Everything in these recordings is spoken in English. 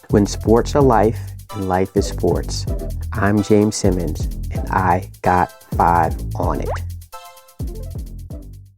When sports are life and life is sports, I'm James Simmons and I got 5 on it.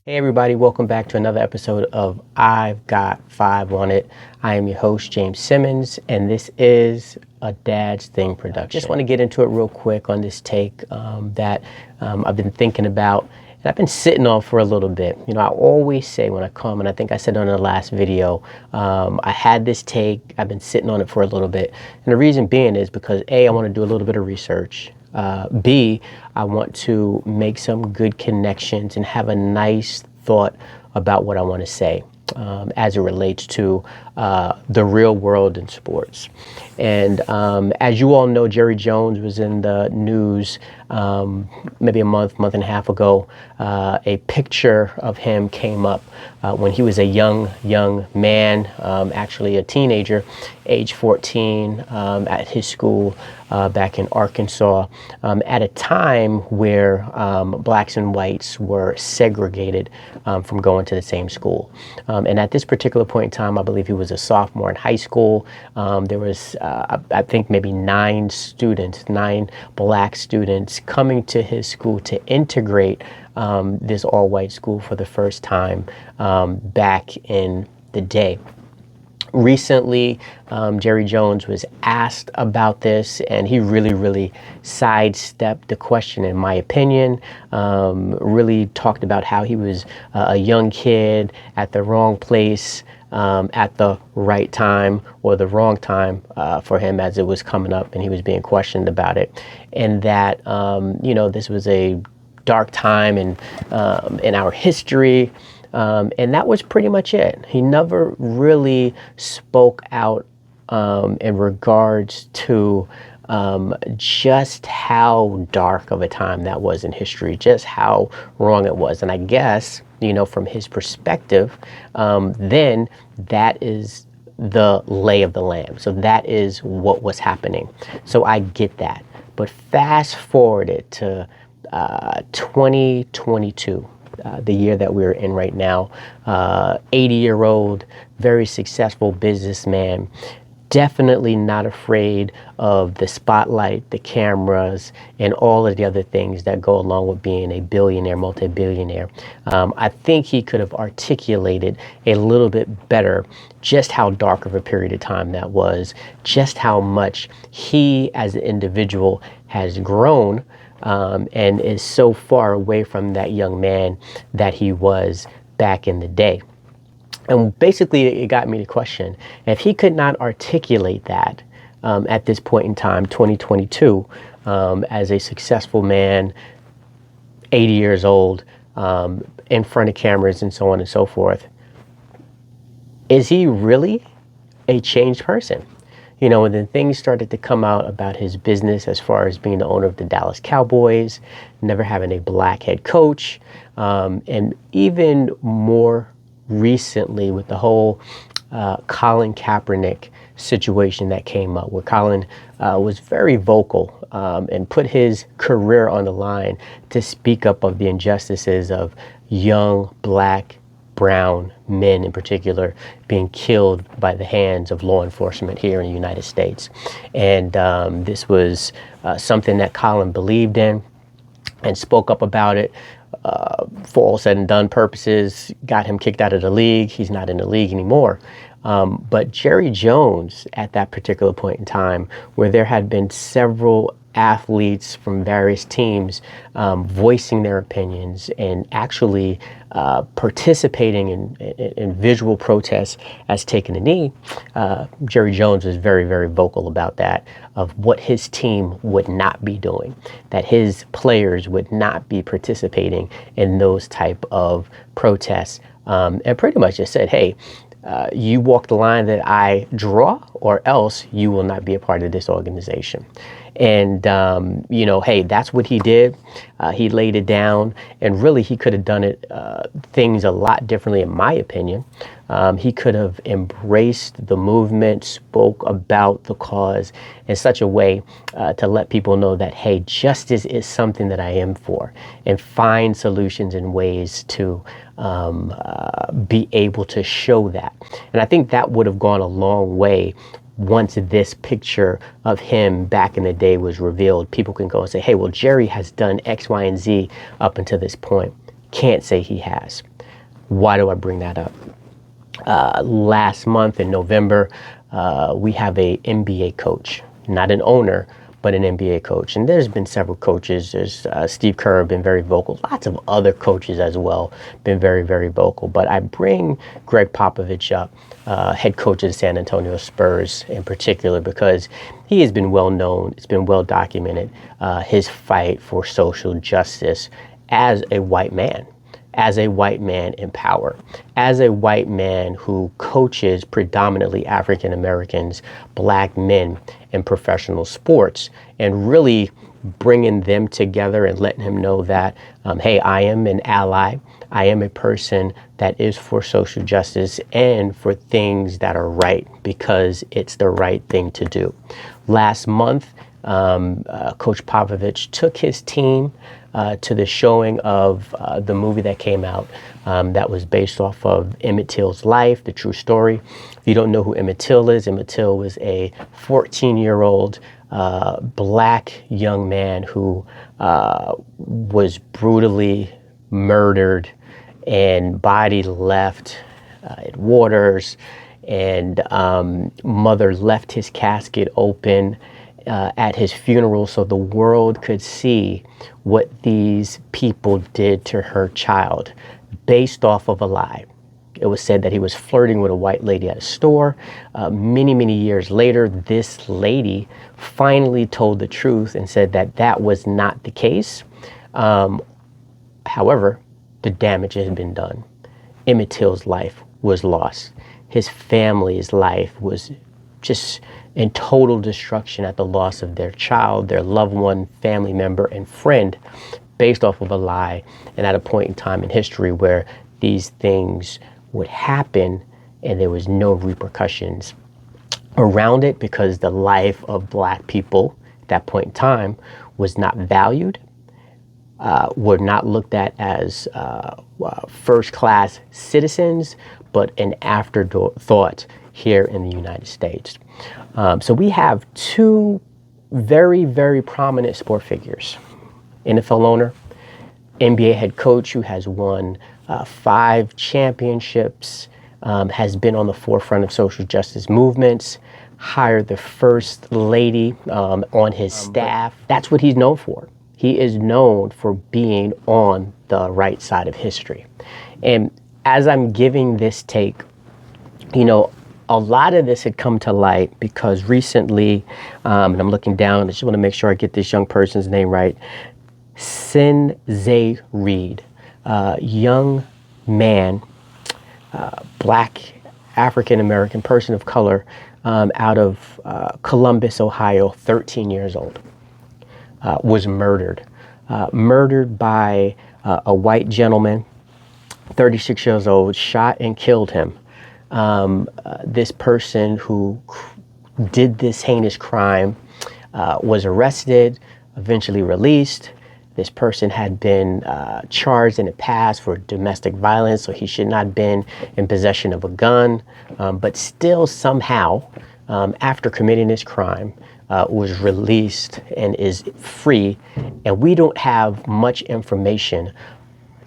Hey everybody, welcome back to another episode of I've Got 5 on It. I am your host, James Simmons, and this is a Dad's Thing production. Just want to get into it real quick on this take that I've been thinking about. And I've been sitting on for a little bit. You know, I always say when I come, and I think I said on the last video, I had this take, I've been sitting on it for a little bit. And the reason being is because A, I want to do a little bit of research. B, I want to make some good connections and have a nice thought about what I want to say as it relates to the real world in sports. And as you all know, Jerry Jones was in the news maybe a month and a half ago. A picture of him came up when he was a young man, actually a teenager, age 14, at his school back in Arkansas, at a time where blacks and whites were segregated from going to the same school. And at this particular point in time, I believe he was a sophomore in high school. There was, I think, maybe 9 black students coming to his school to integrate this all-white school for the first time back in the day. Recently, Jerry Jones was asked about this, and he really sidestepped the question, in my opinion. Really talked about how he was a young kid at the wrong place at the right time, or the wrong time for him as it was coming up and he was being questioned about it. And that, you know, this was a dark time in our history. And that was pretty much it. He never really spoke out in regards to just how dark of a time that was in history, just how wrong it was. And I guess, you know, from his perspective, then that is the lay of the land. So that is what was happening. So I get that. But fast forward it to 2022. The year that we're in right now, 80-year-old, very successful businessman, definitely not afraid of the spotlight, the cameras, and all of the other things that go along with being a billionaire, multi-billionaire. I think he could have articulated a little bit better just how dark of a period of time that was, just how much he as an individual has grown, and is so far away from that young man that he was back in the day. And basically it got me to question, if he could not articulate that at this point in time, 2022, as a successful man, 80 years old, in front of cameras and so on and so forth, is he really a changed person? You know, and then things started to come out about his business as far as being the owner of the Dallas Cowboys, never having a black head coach, and even more recently with the whole Colin Kaepernick situation that came up, where Colin was very vocal and put his career on the line to speak up of the injustices of young black, brown men in particular being killed by the hands of law enforcement here in the United States. And this was something that Colin believed in and spoke up about it. For all said and done purposes, got him kicked out of the league. He's not in the league anymore. But Jerry Jones, at that particular point in time, where there had been several athletes from various teams voicing their opinions and actually participating in visual protests as taking a knee, Jerry Jones was very vocal about that, of what his team would not be doing, that his players would not be participating in those type of protests, and pretty much just said, hey, you walk the line that I draw, or else you will not be a part of this organization. And, you know, hey, that's what he did. He laid it down, and really he could have done it, things a lot differently, in my opinion. He could have embraced the movement, spoke about the cause in such a way to let people know that, hey, justice is something that I am for, and find solutions and ways to be able to show that. And I think that would have gone a long way once this picture of him back in the day was revealed, people can go and say, hey, well, Jerry has done X, Y, and Z up until this point. Can't say he has. Why do I bring that up? Last month in November, we have a NBA coach, not an owner, but an NBA coach. And there's been several coaches. There's Steve Kerr been very vocal. Lots of other coaches as well been very, very vocal. But I bring Gregg Popovich up, head coach of the San Antonio Spurs in particular, because he has been well known. It's been well documented, his fight for social justice as a white man. As a white man in power, as a white man who coaches predominantly African Americans, black men in professional sports, and really bringing them together and letting him know that, hey, I am an ally. I am a person that is for social justice and for things that are right, because it's the right thing to do. Last month, Coach Popovich took his team to the showing of the movie that came out that was based off of Emmitt Till's life, the true story. If you don't know who Emmitt Till is, Emmitt Till was a 14-year-old black young man who was brutally murdered and body left at Waters, and mother left his casket open at his funeral so the world could see what these people did to her child based off of a lie. It was said that he was flirting with a white lady at a store. Many, many years later, this lady finally told the truth and said that that was not the case. However, the damage had been done. Emmitt Till's life was lost. His family's life was just in total destruction at the loss of their child, their loved one, family member, and friend, based off of a lie, and at a point in time in history where these things would happen and there was no repercussions around it, because the life of black people at that point in time was not valued, were not looked at as first-class citizens, but an afterthought here in the United States. So we have two very, very prominent sport figures. NFL owner, NBA head coach who has won 5 championships, has been on the forefront of social justice movements, hired the first lady on his staff. That's what he's known for. He is known for being on the right side of history. And as I'm giving this take, you know, a lot of this had come to light because recently, and I'm looking down, I just want to make sure I get this young person's name right, Sinzae Reed, young man, black African-American person of color, out of Columbus, Ohio, 13 years old, was murdered by a white gentleman, 36 years old, shot and killed him. This person who did this heinous crime was arrested, eventually released. This person had been charged in the past for domestic violence, so he should not have been in possession of a gun, but still somehow, after committing this crime, was released and is free. And we don't have much information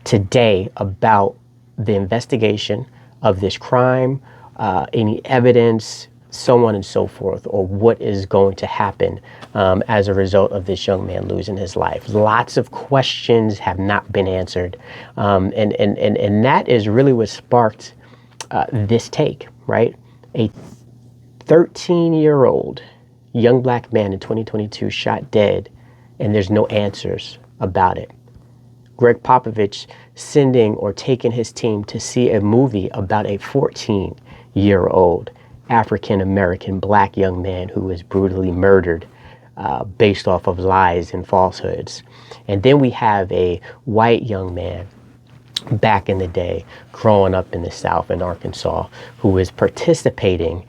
today about the investigation of this crime, any evidence, so on and so forth, or what is going to happen as a result of this young man losing his life. Lots of questions have not been answered. And that is really what sparked this take, right? A 13-year-old young black man in 2022 shot dead, and there's no answers about it. Gregg Popovich sending or taking his team to see a movie about a 14-year-old African-American black young man who was brutally murdered based off of lies and falsehoods. And then we have a white young man back in the day growing up in the South in Arkansas who is participating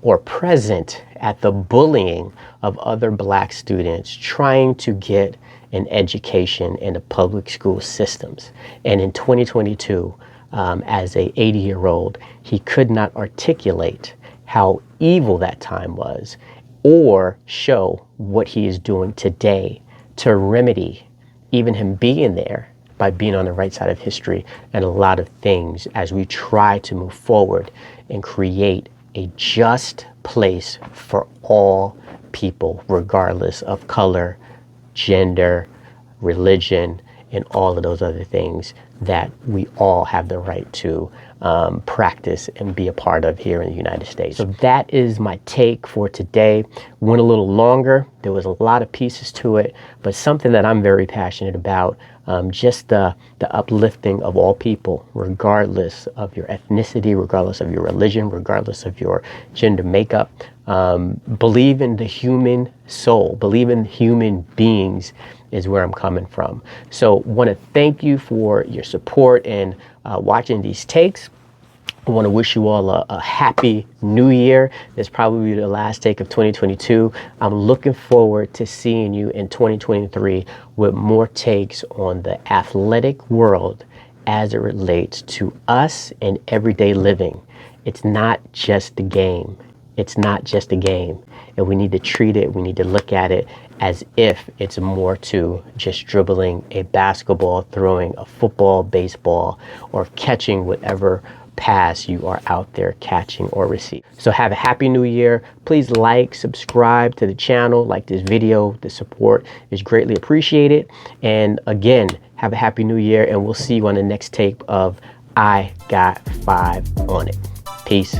or present at the bullying of other black students trying to get an education in the public school systems. And in 2022, as a 80-year-old, he could not articulate how evil that time was, or show what he is doing today to remedy even him being there by being on the right side of history and a lot of things as we try to move forward and create a just place for all people, regardless of color, gender, religion, and all of those other things that we all have the right to practice and be a part of here in the United States. So that is my take for today. Went a little longer. There was a lot of pieces to it, but something that I'm very passionate about, just the uplifting of all people, regardless of your ethnicity, regardless of your religion, regardless of your gender makeup. Believe in the human soul, believe in human beings is where I'm coming from. So want to thank you for your support and watching these takes. I want to wish you all a happy new year. This probably the last take of 2022. I'm looking forward to seeing you in 2023 with more takes on the athletic world as it relates to us and everyday living. It's not just a game. It's not just a game. And we need to treat it, we need to look at it as if it's more to just dribbling a basketball, throwing a football, baseball, or catching whatever pass you are out there catching or receiving. So have a happy new year. Please like, subscribe to the channel, like this video. The support is greatly appreciated. And again, have a happy new year, and we'll see you on the next tape of I Got 5 on It. Peace.